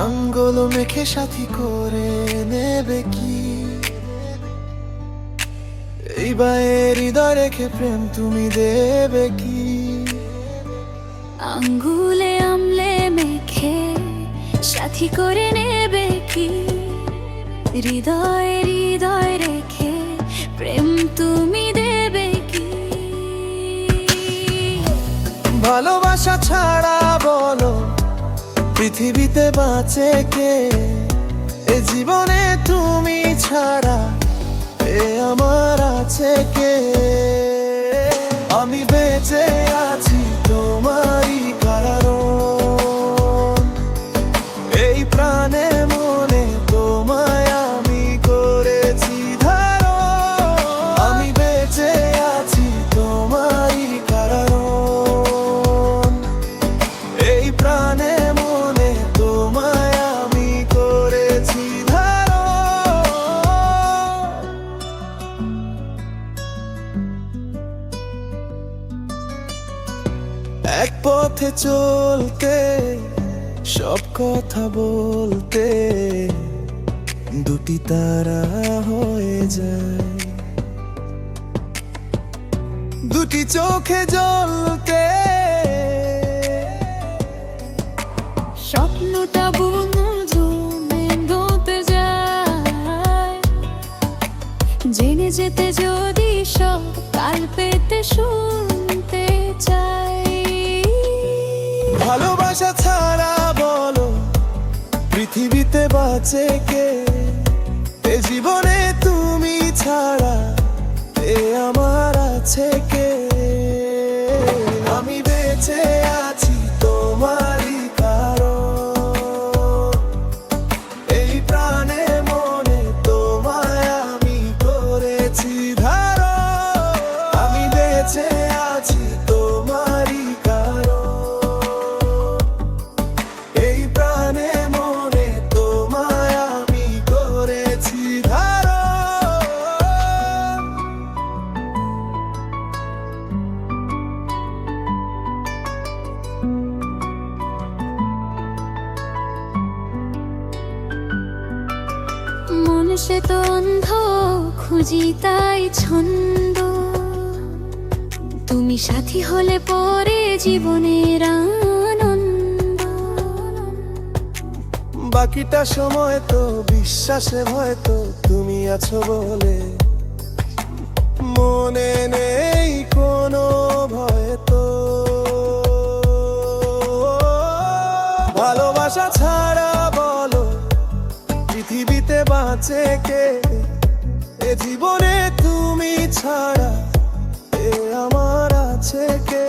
আঙ্গুল মেখে সাথী করে নেবে কি এইবার হৃদয় রেখে প্রেম তুমি দেবে কি আঙ্গুলে আমলে মেখে সাথী করে নেবে কি হৃদয় হৃদয় রেখে প্রেম তুমি দেবে কি ভালোবাসা ছাড়া বলো পৃথিবীতে বাঁচে কে এ জীবনে তুমি ছাড়া এ আমার আছে কে আমি বেঁচে আছি তোমারই কারণ এই প্রাণে মনে তোমায় আমি করেছি ধারণ আমি বেঁচে আছি তোমারই কারণ এই প্রাণে মনে তোমায় আমি করেছি ধারণ এক পথে চলতে সব কথা বলতে দুটি তারা হয়ে যায় দুটি চোখে জ্বলতে স্বপ্নটা বুনঝুমে ধুতে যায় জেনে যেতে যদি সব কাল পেতে শুনতে চাই ভালোবাসা ছাড়া বলো পৃথিবীতে বাঁচে কে এ জীবনে তুমি ছাড়া এ আমার আছে কে আমি বেঁচে আছি তোমারই কারণ এই প্রাণে মনে তোমায় আমি করেছি ধারণ আমি বেঁচে আছি তোমারই কারণ এই প্রাণে মনে তোমায় আমি করেছি ধারণ মন সে তো অন্ধ খুঁজি তাই ছন্দ তুমি সাথী হলে পরে জীবনের আনন্দ বাকিটা সময় তো বিশ্বাসে হয়তো তুমি আছো বলে মনে নেই কোনো ভয় তো ভালোবাসা ছাড়া বলো পৃথিবীতে বাঁচে কে এ জীবনে তুমি ছাড়া এ আমার আছে কে